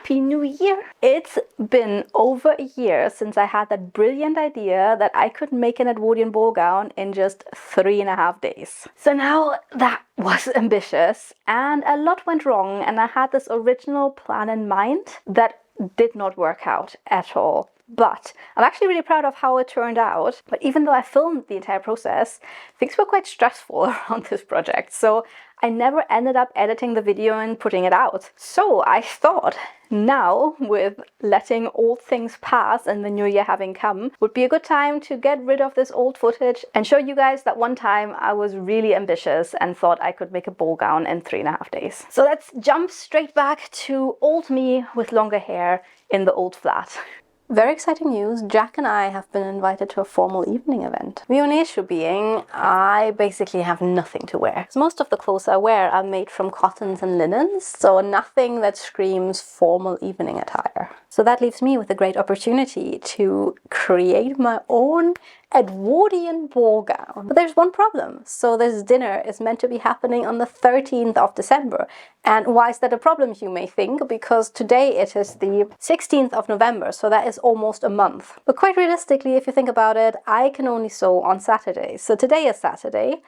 Happy New Year! It's been over a year since I had that brilliant idea that I could make an Edwardian ball gown in just 3.5 days. So now that was ambitious and a lot went wrong, and I had this original plan in mind that did not work out at all. But I'm actually really proud of how it turned out. But even though I filmed the entire process, things were quite stressful around this project. So I never ended up editing the video and putting it out. So I thought now, with letting old things pass and the new year having come, would be a good time to get rid of this old footage and show you guys that one time I was really ambitious and thought I could make a ball gown in 3.5 days. So let's jump straight back to old me with longer hair in the old flat. Very exciting news, Jack and I have been invited to a formal evening event. The only issue being, I basically have nothing to wear. So most of the clothes I wear are made from cottons and linens, so nothing that screams formal evening attire. So that leaves me with a great opportunity to create my own Edwardian ball gown. But there's one problem. So this dinner is meant to be happening on the 13th of December. And why is that a problem, you may think? Because today it is the 16th of November, so that is almost a month. But quite realistically, if you think about it, I can only sew on Saturdays. So today is Saturday,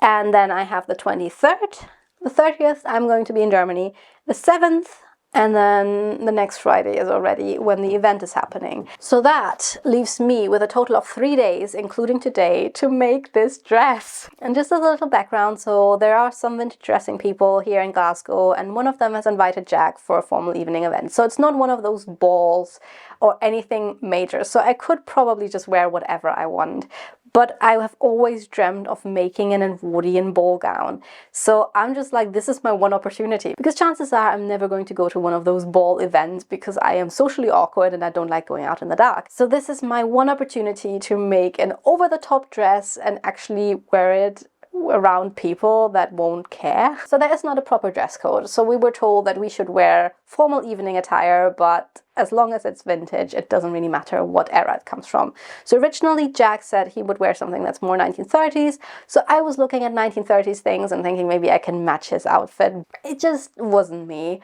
and then I have the 23rd, the 30th, I'm going to be in Germany, the 7th, and then the next Friday is already when the event is happening. So that leaves me with a total of 3 days, including today, to make this dress. And just as a little background, so there are some vintage dressing people here in Glasgow, and one of them has invited Jack for a formal evening event. So it's not one of those balls or anything major. So I could probably just wear whatever I want. But I have always dreamt of making an Edwardian ball gown. So I'm just like, this is my one opportunity. Because chances are I'm never going to go to one of those ball events because I am socially awkward and I don't like going out in the dark. So this is my one opportunity to make an over-the-top dress and actually wear it around people that won't care. So there is not a proper dress code. So we were told that we should wear formal evening attire, but as long as it's vintage, it doesn't really matter what era it comes from. So originally Jack said he would wear something that's more 1930s. So I was looking at 1930s things and thinking maybe I can match his outfit. It just wasn't me.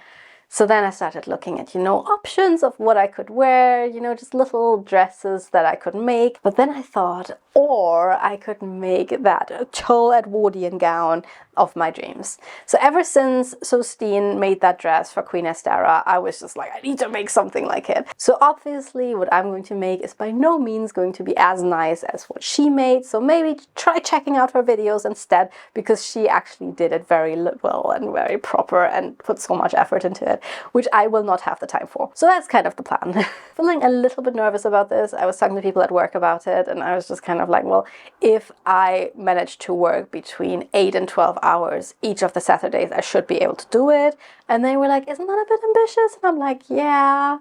So then I started looking at, options of what I could wear, just little dresses that I could make. But then I thought, or I could make that tall Edwardian gown of my dreams. So ever since Sosteen made that dress for Queen Estera, I was just like, I need to make something like it. So obviously what I'm going to make is by no means going to be as nice as what she made. So maybe try checking out her videos instead, because she actually did it very well and very proper and put so much effort into it, which I will not have the time for. So that's kind of the plan. Feeling a little bit nervous about this. I was talking to people at work about it, and I was just kind of like, well, if I manage to work between 8 and 12 hours each of the Saturdays, I should be able to do it. And they were like, isn't that a bit ambitious? And I'm like, yeah.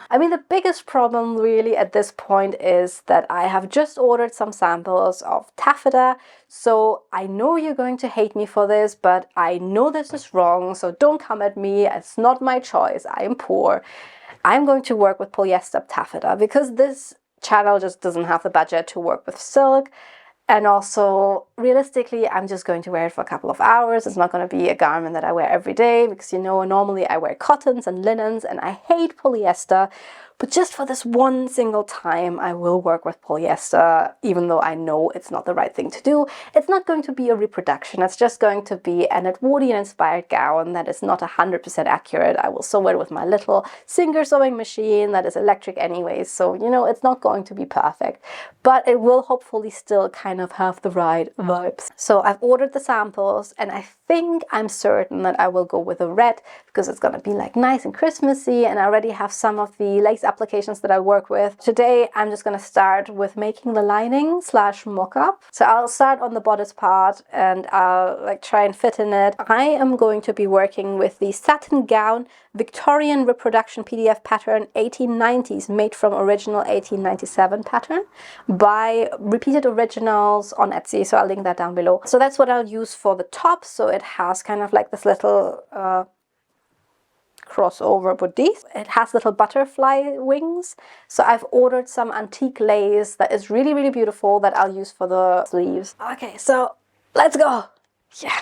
I mean, the biggest problem really at this point is that I have just ordered some samples of taffeta. So I know you're going to hate me for this, but I know this is wrong. So don't come at me. It's not my choice. I am poor. I'm going to work with polyester taffeta because this channel just doesn't have the budget to work with silk. And also, realistically, I'm just going to wear it for a couple of hours. It's not going to be a garment that I wear every day because, normally I wear cottons and linens and I hate polyester. But just for this one single time, I will work with polyester, even though I know it's not the right thing to do. It's not going to be a reproduction. It's just going to be an Edwardian-inspired gown that is not 100% accurate. I will sew it with my little Singer sewing machine that is electric anyways. So, it's not going to be perfect. But it will hopefully still kind of have the right vibes. So I've ordered the samples, and I think I'm certain that I will go with a red because it's going to be like nice and Christmassy, and I already have some of the lace applications that I work with. Today I'm just going to start with making the lining / mock-up. So I'll start on the bodice part and I'll try and fit in it. I am going to be working with the satin gown Victorian reproduction PDF pattern 1890s, made from original 1897 pattern by Repeated Originals on Etsy. So I'll link that down below. So that's what I'll use for the top. So it has kind of like this little crossover bodice. It has little butterfly wings. So I've ordered some antique lace that is really, really beautiful that I'll use for the sleeves. Okay, so let's go. Yeah.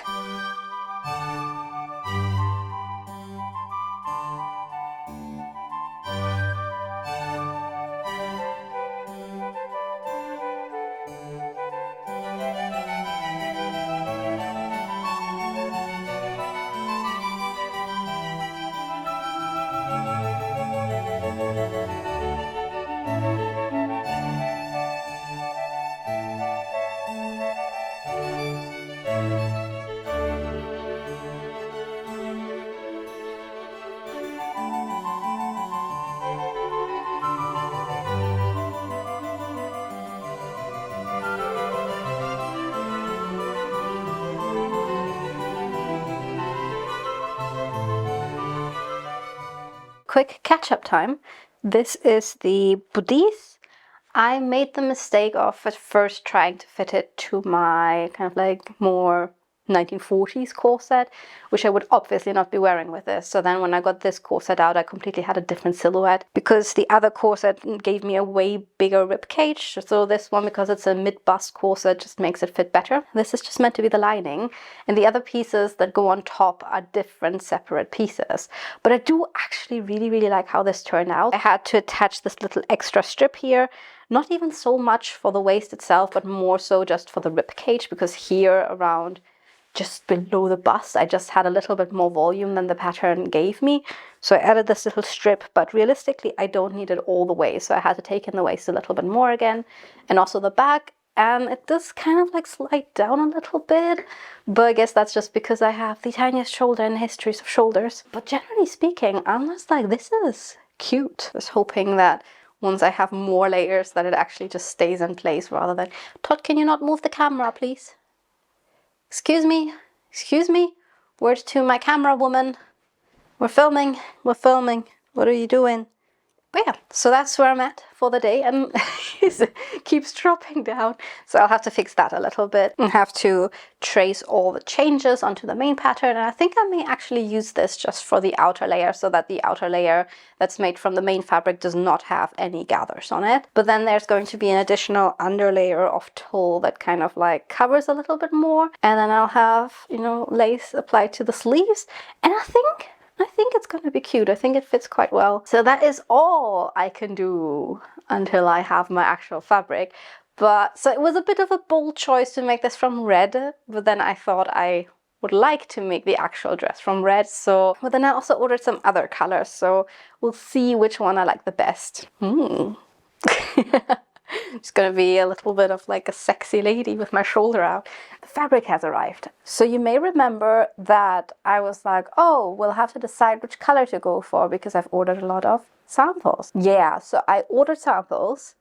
quick catch-up time. This is the bodice. I made the mistake of at first trying to fit it to my kind of like more 1940s corset, which I would obviously not be wearing with this. So then when I got this corset out, I completely had a different silhouette because the other corset gave me a way bigger rib cage. So this one, because it's a mid-bust corset, just makes it fit better. This is just meant to be the lining, and the other pieces that go on top are different separate pieces. But I do actually really like how this turned out. I had to attach this little extra strip here, not even so much for the waist itself, but more so just for the rib cage, because here around just below the bust, I just had a little bit more volume than the pattern gave me. So I added this little strip, but realistically, I don't need it all the way. So I had to take in the waist a little bit more again, and also the back. And it does kind of like slide down a little bit, but I guess that's just because I have the tiniest shoulder in histories of shoulders. But generally speaking, I'm just like, this is cute. Just hoping that once I have more layers that it actually just stays in place rather than, Todd, can you not move the camera, please? Excuse me, word to my camera woman. We're filming, what are you doing? But yeah, so that's where I'm at for the day, and it keeps dropping down. So I'll have to fix that a little bit and have to trace all the changes onto the main pattern. And I think I may actually use this just for the outer layer, so that the outer layer that's made from the main fabric does not have any gathers on it. But then there's going to be an additional underlayer of tulle that kind of like covers a little bit more. And then I'll have, you know, lace applied to the sleeves. And I think it's going to be cute. I think it fits quite well. So that is all I can do until I have my actual fabric. But so it was a bit of a bold choice to make this from red, but then I thought I would like to make the actual dress from red. So, but then I also ordered some other colors. So we'll see which one I like the best. It's gonna be a little bit of like a sexy lady with my shoulder out. The fabric has arrived. So you may remember that I was like, oh, we'll have to decide which color to go for because I've ordered a lot of samples. Yeah, so I ordered samples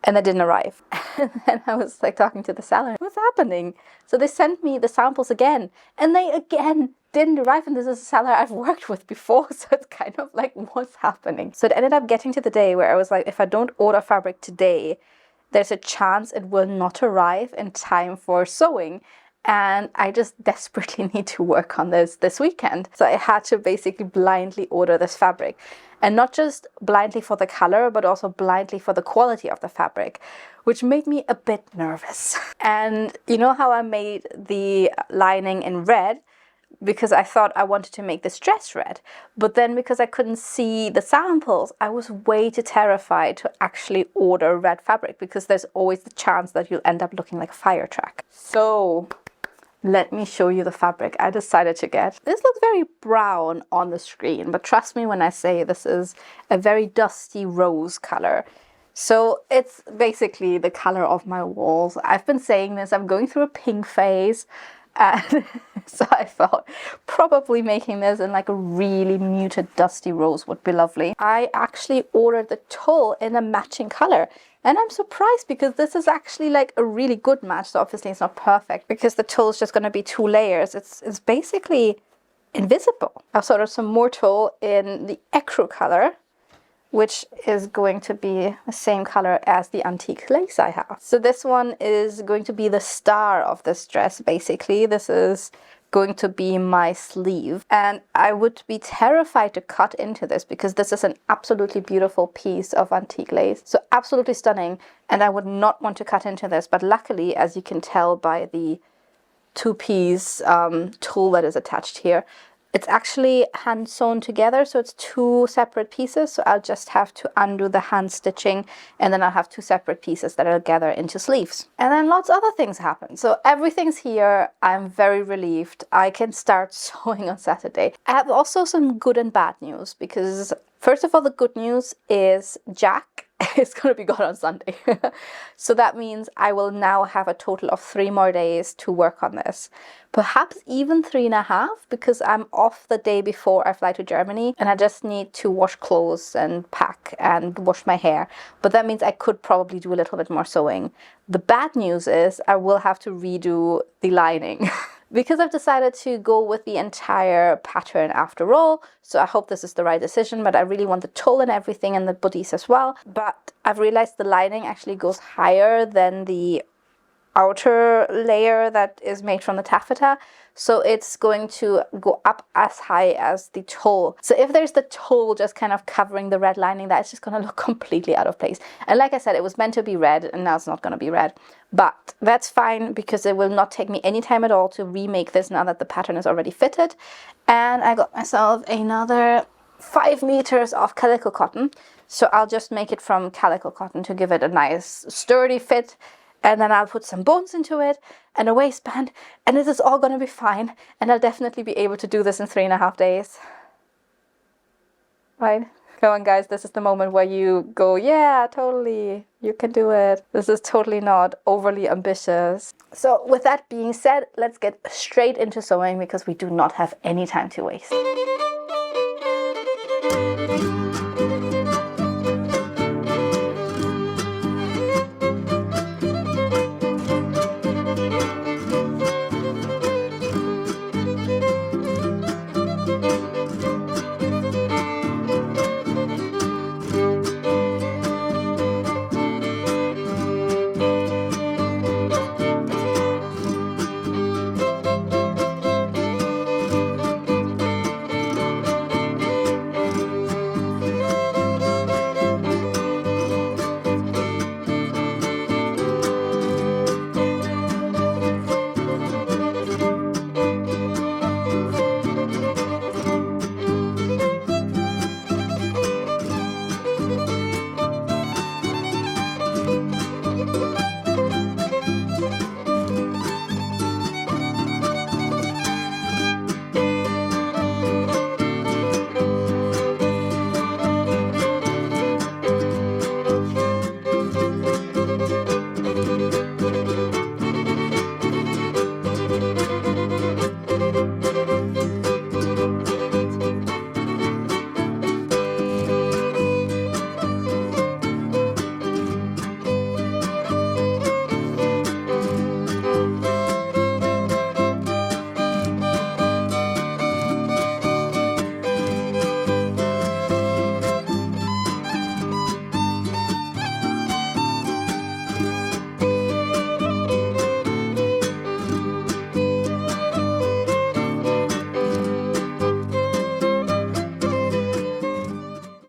and they didn't arrive. And then I was like talking to the seller, what's happening? So they sent me the samples again, and they again didn't arrive, and this is a seller I've worked with before, so it's kind of like, what's happening? So it ended up getting to the day where I was like, if I don't order fabric today, there's a chance it will not arrive in time for sewing. And I just desperately need to work on this weekend. So I had to basically blindly order this fabric. And not just blindly for the color, but also blindly for the quality of the fabric, which made me a bit nervous. And you know how I made the lining in red? Because I thought I wanted to make this dress red. But then because I couldn't see the samples, I was way too terrified to actually order red fabric, because there's always the chance that you'll end up looking like a fire truck. So let me show you the fabric I decided to get. This looks very brown on the screen, but trust me when I say this is a very dusty rose color. So it's basically the color of my walls. I've been saying this, I'm going through a pink phase. And so I thought probably making this in like a really muted dusty rose would be lovely. I actually ordered the tulle in a matching color, and I'm surprised because this is actually like a really good match. So obviously it's not perfect because the tulle is just going to be 2 layers. It's basically invisible. I've ordered some more tulle in the ecru color, which is going to be the same color as the antique lace I have. So this one is going to be the star of this dress, basically. This is going to be my sleeve. And I would be terrified to cut into this because this is an absolutely beautiful piece of antique lace. So absolutely stunning. And I would not want to cut into this. But luckily, as you can tell by the 2-piece tulle that is attached here, it's actually hand sewn together, so it's 2 separate pieces. So I'll just have to undo the hand stitching, and then I'll have 2 separate pieces that I'll gather into sleeves. And then lots of other things happen. So everything's here. I'm very relieved. I can start sewing on Saturday. I have also some good and bad news, because first of all, the good news is Jack is going to be gone on Sunday. So that means I will now have a total of 3 more days to work on this. Perhaps even 3.5, because I'm off the day before I fly to Germany and I just need to wash clothes and pack and wash my hair. But that means I could probably do a little bit more sewing. The bad news is I will have to redo the lining. because I've decided to go with the entire pattern after all, so I hope this is the right decision, but I really want the tulle and everything and the bodice as well. But I've realized the lining actually goes higher than the outer layer that is made from the taffeta, so it's going to go up as high as the tulle. So if there's the tulle just kind of covering the red lining, that's just going to look completely out of place. And like I said, it was meant to be red and now it's not going to be red, but that's fine because it will not take me any time at all to remake this now that the pattern is already fitted. And I got myself another 5 meters of calico cotton, so I'll just make it from calico cotton to give it a nice sturdy fit. And then I'll put some bones into it and a waistband, and this is all going to be fine. And I'll definitely be able to do this in 3.5 days. Right? Come on, guys. This is the moment where you go, yeah, totally. You can do it. This is totally not overly ambitious. So with that being said, let's get straight into sewing because we do not have any time to waste.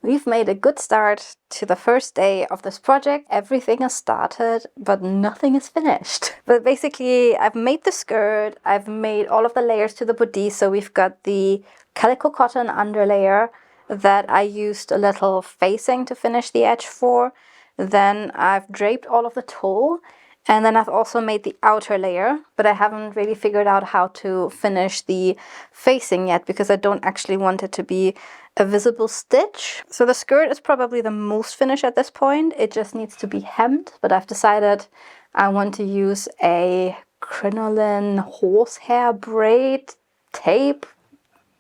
We've made a good start to the first day of this project. Everything has started, but nothing is finished. But basically, I've made the skirt, I've made all of the layers to the bodice. So we've got the calico cotton underlayer that I used a little facing to finish the edge for. Then I've draped all of the tulle. And then I've also made the outer layer, but I haven't really figured out how to finish the facing yet because I don't actually want it to be a visible stitch. So the skirt is probably the most finished at this point. It just needs to be hemmed, but I've decided I want to use a crinoline horsehair braid tape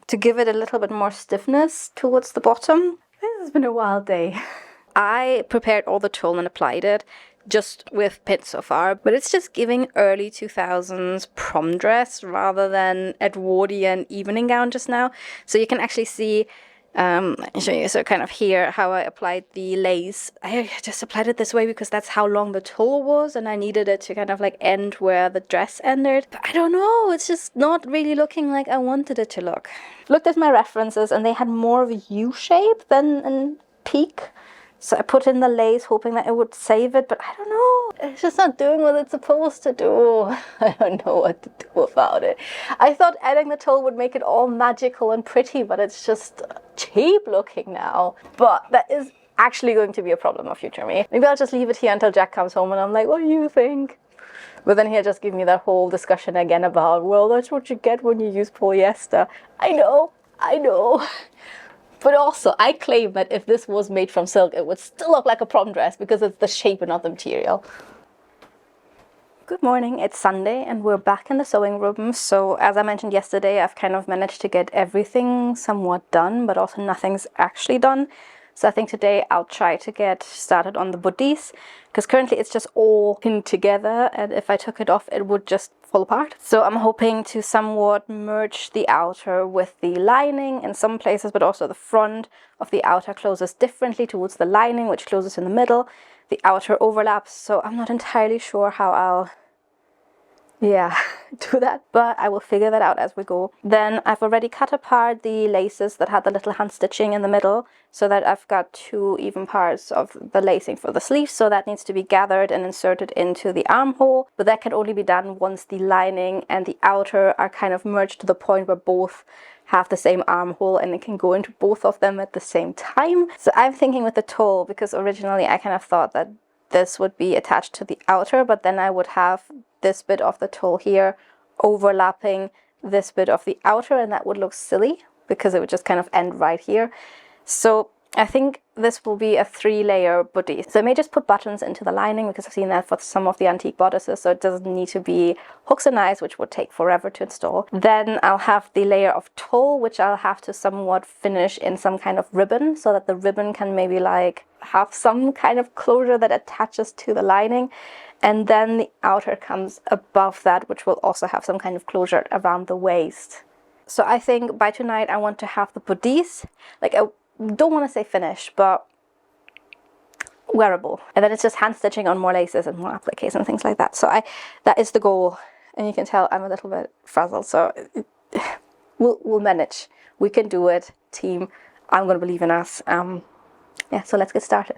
to give it a little bit more stiffness towards the bottom. This has been a wild day. I prepared all the tulle and applied it just with pins so far, but it's just giving early 2000s prom dress rather than Edwardian evening gown just now. So you can actually see, I'll show you, so kind of here how I applied the lace. I just applied it this way because that's how long the tulle was and I needed it to kind of like end where the dress ended. But I don't know, it's just not really looking like I wanted it to look. Looked at my references and they had more of a U shape than a peak. So I put in the lace hoping that it would save it, but I don't know. It's just not doing what it's supposed to do. I don't know what to do about it. I thought adding the tulle would make it all magical and pretty, but it's just cheap looking now. But that is actually going to be a problem of future me. Maybe I'll just leave it here until Jack comes home and I'm like, what do you think? But then he'll just give me that whole discussion again about, well, that's what you get when you use polyester. I know. But also, I claim that if this was made from silk, it would still look like a prom dress because it's the shape and not the material. Good morning, it's Sunday and we're back in the sewing room. So as I mentioned yesterday, I've kind of managed to get everything somewhat done, but also nothing's actually done. So I think today I'll try to get started on the bodice, because currently it's just all pinned together, and if I took it off it would just fall apart. So I'm hoping to somewhat merge the outer with the lining in some places, but also the front of the outer closes differently towards the lining, which closes in the middle. The outer overlaps, so I'm not entirely sure how I'll do that, but I will figure that out as we go. Then I've already cut apart the laces that had the little hand stitching in the middle, so that I've got 2 even parts of the lacing for the sleeves, so that needs to be gathered and inserted into the armhole, but that can only be done once the lining and the outer are kind of merged to the point where both have the same armhole and it can go into both of them at the same time. So I'm thinking with the toe, because originally I kind of thought that this would be attached to the outer, but then I would have this bit of the toe here overlapping this bit of the outer, and that would look silly because it would just kind of end right here. So I think this will be a 3-layer bodice. So I may just put buttons into the lining, because I've seen that for some of the antique bodices, so it doesn't need to be hooks and eyes, which would take forever to install. Then I'll have the layer of tulle, which I'll have to somewhat finish in some kind of ribbon, so that the ribbon can maybe like have some kind of closure that attaches to the lining. And then the outer comes above that, which will also have some kind of closure around the waist. So I think by tonight I want to have the bodice, like, I don't want to say finished, but wearable. And then it's just hand stitching on more laces and more appliques and things like that. So that is the goal. And you can tell I'm a little bit frazzled, so we'll manage. We can do it, team. I'm going to believe in us. Yeah, so let's get started.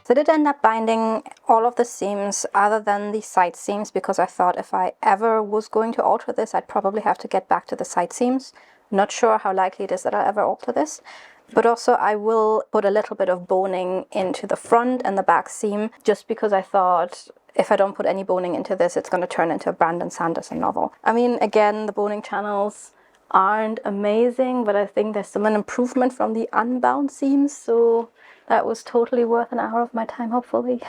So I did end up binding all of the seams other than the side seams, because I thought if I ever was going to alter this, I'd probably have to get back to the side seams. Not sure how likely it is that I'll ever alter this. But also I will put a little bit of boning into the front and the back seam, just because I thought if I don't put any boning into this, it's going to turn into a Brandon Sanderson novel. I mean, again, the boning channels aren't amazing, but I think there's still an improvement from the unbound seams, so that was totally worth an hour of my time, hopefully.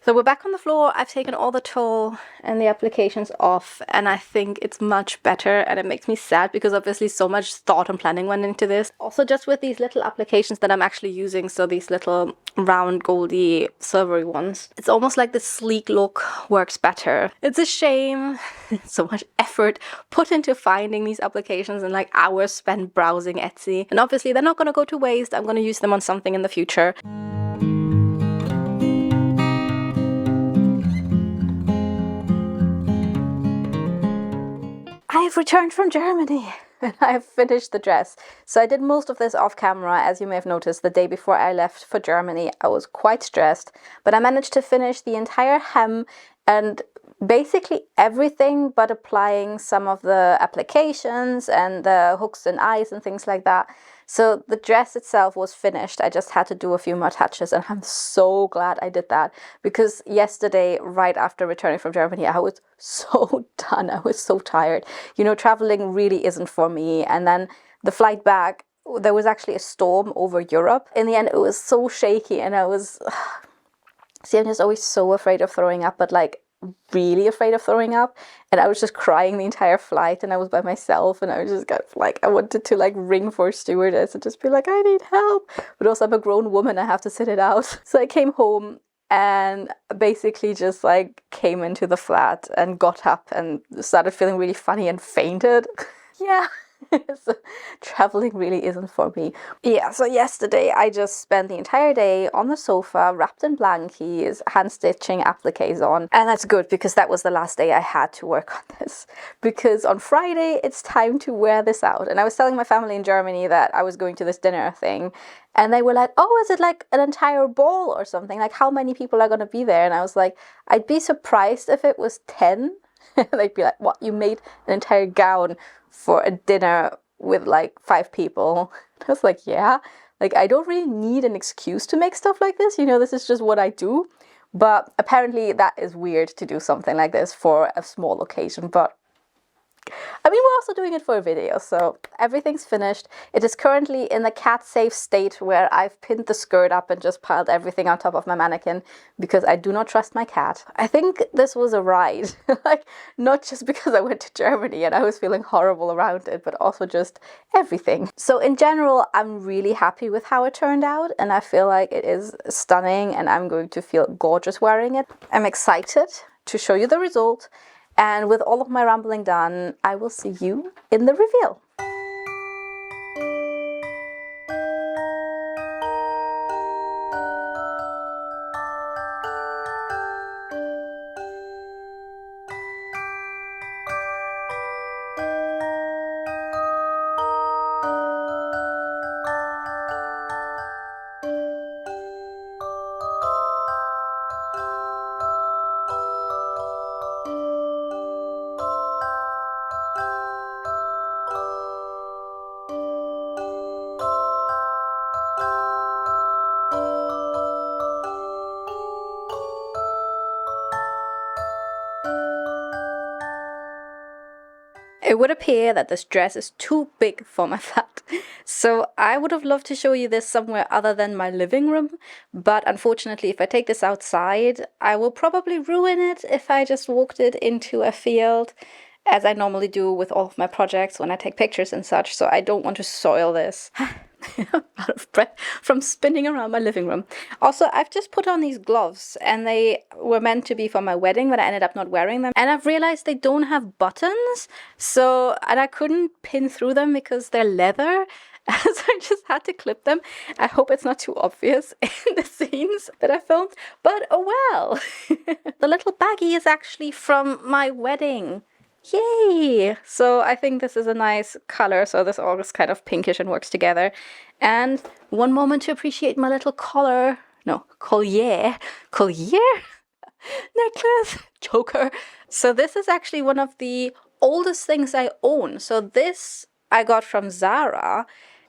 So we're back on the floor. I've taken all the tulle and the applications off, and I think it's much better, and it makes me sad because obviously so much thought and planning went into this. Also just with these little applications that I'm actually using, so these little round goldy silvery ones, it's almost like the sleek look works better. It's a shame so much effort put into finding these applications and like hours spent browsing Etsy, and obviously they're not going to go to waste. I'm going to use them on something in the future. I've returned from Germany and I've finished the dress. So I did most of this off camera, as you may have noticed. The day before I left for Germany, I was quite stressed, but I managed to finish the entire hem and basically everything but applying some of the applications and the hooks and eyes and things like that. So the dress itself was finished. I just had to do a few more touches, and I'm so glad I did that, because yesterday, right after returning from Germany, I was so done. I was so tired. You know, traveling really isn't for me. And then the flight back there was actually a storm over Europe. In the end, it was so shaky, and I was, see, I'm just always so afraid of throwing up, but like really afraid of throwing up, and I was just crying the entire flight, and I was by myself, and I was just kind of like, I wanted to like ring for a stewardess and just be like, I need help, but also I'm a grown woman, I have to sit it out. So I came home and basically just like came into the flat and got up and started feeling really funny and fainted. Yeah. So traveling really isn't for me. Yeah, so yesterday I just spent the entire day on the sofa, wrapped in blankies, hand stitching appliques on, and that's good because that was the last day I had to work on this. Because on Friday it's time to wear this out, and I was telling my family in Germany that I was going to this dinner thing, and they were like, oh, is it like an entire ball or something? Like, how many people are going to be there? And I was like, I'd be surprised if it was 10. They'd be like, what, you made an entire gown for a dinner with like 5 people? I was like, yeah, like I don't really need an excuse to make stuff like this, you know, this is just what I do. But apparently that is weird to do something like this for a small occasion, but I mean, we're also doing it for a video, so everything's finished. It is currently in the cat-safe state where I've pinned the skirt up and just piled everything on top of my mannequin because I do not trust my cat. I think this was a ride, like not just because I went to Germany and I was feeling horrible around it, but also just everything. So in general, I'm really happy with how it turned out, and I feel like it is stunning and I'm going to feel gorgeous wearing it. I'm excited to show you the result. And with all of my rambling done, I will see you in the reveal. It would appear that this dress is too big for my flat, so I would have loved to show you this somewhere other than my living room, but unfortunately if I take this outside, I will probably ruin it if I just walked it into a field, as I normally do with all of my projects when I take pictures and such, so I don't want to soil this. Out of breath from spinning around my living room. Also, I've just put on these gloves and they were meant to be for my wedding, but I ended up not wearing them. And I've realized they don't have buttons, and I couldn't pin through them because they're leather. So I just had to clip them. I hope it's not too obvious in the scenes that I filmed, but oh well. The little baggie is actually from my wedding. Yay! So I think this is a nice color, so this all is kind of pinkish and works together. And one moment to appreciate my little collier necklace, choker. So this is actually one of the oldest things I own. So this I got from Zara.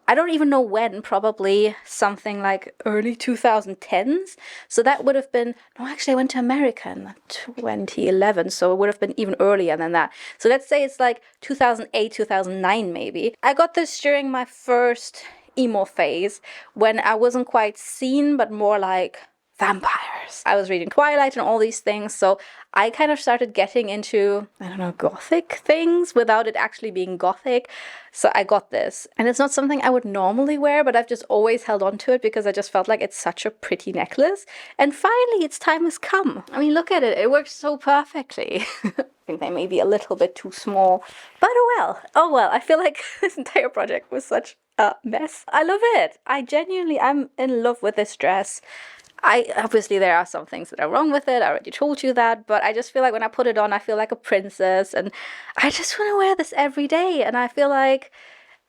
I don't even know when, probably something like early 2010s. So that would have been, no, actually I went to America in 2011, so it would have been even earlier than that. So let's say it's like 2008, 2009 maybe. I got this during my first emo phase when I wasn't quite seen, but more like vampires. I was reading Twilight and all these things, so I kind of started getting into, I don't know, gothic things without it actually being gothic. So I got this, and it's not something I would normally wear, but I've just always held on to it because I just felt like it's such a pretty necklace. And finally, its time has come. I mean, look at it. It works so perfectly. I think they may be a little bit too small, but oh well. Oh well, I feel like this entire project was such a mess. I love it. I'm in love with this dress. Obviously there are some things that are wrong with it, I already told you that, but I just feel like when I put it on, I feel like a princess, and I just want to wear this every day, and I feel like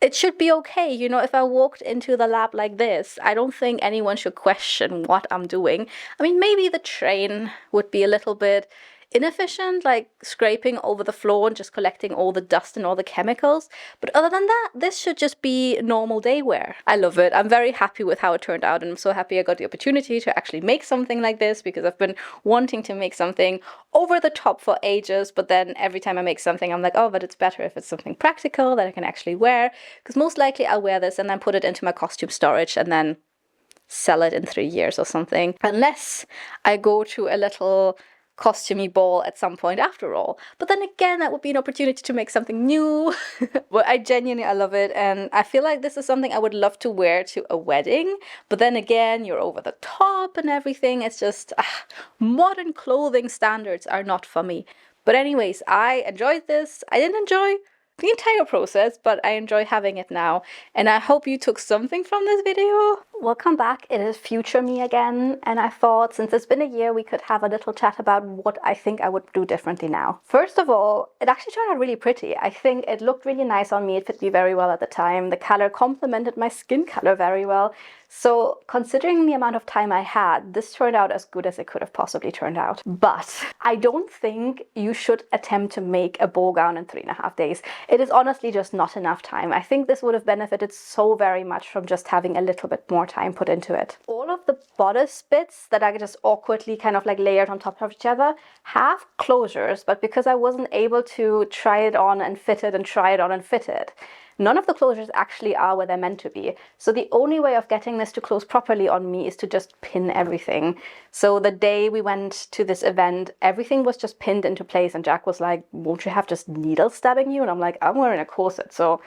it should be okay, you know, if I walked into the lab like this, I don't think anyone should question what I'm doing. I mean, maybe the train would be a little bit inefficient, like scraping over the floor and just collecting all the dust and all the chemicals. But other than that, this should just be normal day wear. I love it. I'm very happy with how it turned out, and I'm so happy I got the opportunity to actually make something like this, because I've been wanting to make something over the top for ages, but then every time I make something I'm like, oh, but it's better if it's something practical that I can actually wear, because most likely I'll wear this and then put it into my costume storage and then sell it in 3 years or something, unless I go to a little costumey ball at some point after all. But then again, that would be an opportunity to make something new. But I love it, and I feel like this is something I would love to wear to a wedding. But then again, you're over the top and everything. It's just modern clothing standards are not for me. But anyways, I enjoyed this. I didn't enjoy the entire process, but I enjoy having it now, and I hope you took something from this video. Welcome back, it is future me again, and I thought since it's been a year we could have a little chat about what I think I would do differently now. First of all, it actually turned out really pretty. I think it looked really nice on me, it fit me very well at the time, the color complemented my skin color very well. So considering the amount of time I had, this turned out as good as it could have possibly turned out. But I don't think you should attempt to make a ball gown in 3.5 days. It is honestly just not enough time. I think this would have benefited so very much from just having a little bit more time put into it. All of the bodice bits that I just awkwardly kind of like layered on top of each other have closures, but because I wasn't able to try it on and fit it and try it on and fit it, none of the closures actually are where they're meant to be. So the only way of getting this to close properly on me is to just pin everything. So the day we went to this event, everything was just pinned into place, and Jack was like, won't you have just needle stabbing you? And I'm like, I'm wearing a corset. So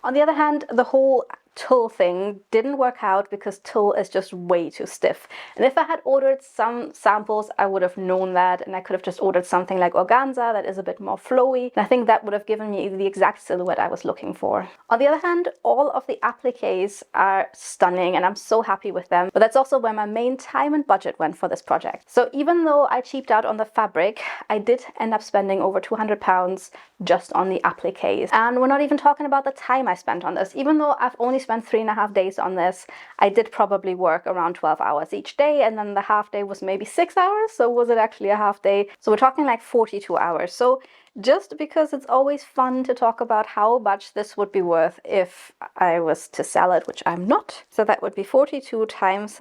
on the other hand, the whole tulle thing didn't work out because tulle is just way too stiff. And if I had ordered some samples, I would have known that, and I could have just ordered something like organza that is a bit more flowy. And I think that would have given me the exact silhouette I was looking for. On the other hand, all of the appliques are stunning and I'm so happy with them. But that's also where my main time and budget went for this project. So even though I cheaped out on the fabric, I did end up spending over £200 just on the appliques. And we're not even talking about the time I spent on this. Even though I've only spent 3.5 days on this, I did probably work around 12 hours each day, and then the half day was maybe 6 hours. So was it actually a half day? So we're talking like 42 hours. So just because it's always fun to talk about how much this would be worth if I was to sell it, which I'm not. So that would be 42 times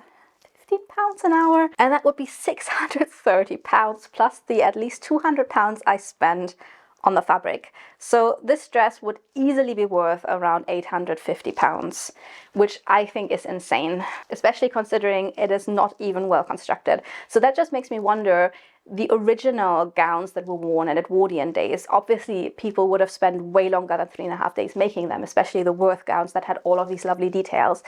£15 an hour, and that would be £630 plus the at least £200 I spent on the fabric. So this dress would easily be worth around £850, which I think is insane, especially considering it is not even well constructed. So that just makes me wonder, the original gowns that were worn in Edwardian days, obviously people would have spent way longer than 3.5 days making them, especially the Worth gowns that had all of these lovely details.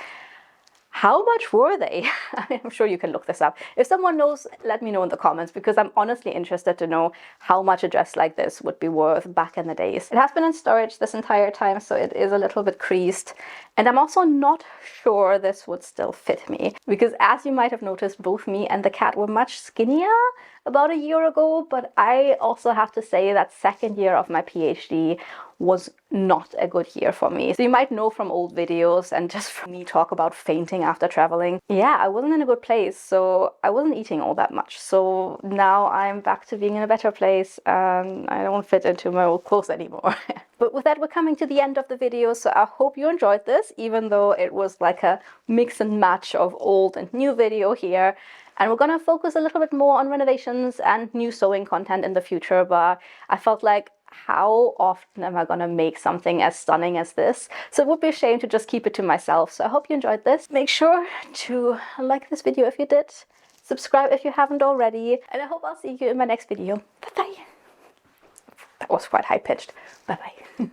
How much were they? I mean, I'm sure you can look this up. If someone knows, let me know in the comments, because I'm honestly interested to know how much a dress like this would be worth back in the days. It has been in storage this entire time, so it is a little bit creased. And I'm also not sure this would still fit me, because as you might have noticed, both me and the cat were much skinnier about a year ago. But I also have to say that second year of my PhD was not a good year for me. So you might know from old videos and just from me talk about fainting after traveling. Yeah, I wasn't in a good place, so I wasn't eating all that much. So now I'm back to being in a better place and I don't fit into my old clothes anymore. But with that, we're coming to the end of the video, so I hope you enjoyed this, even though it was like a mix and match of old and new video here. And we're gonna focus a little bit more on renovations and new sewing content in the future, but I felt like, how often am I gonna make something as stunning as this? So it would be a shame to just keep it to myself. So I hope you enjoyed this. Make sure to like this video if you did, subscribe if you haven't already, and I hope I'll see you in my next video. Bye bye. That was quite high pitched. Bye bye.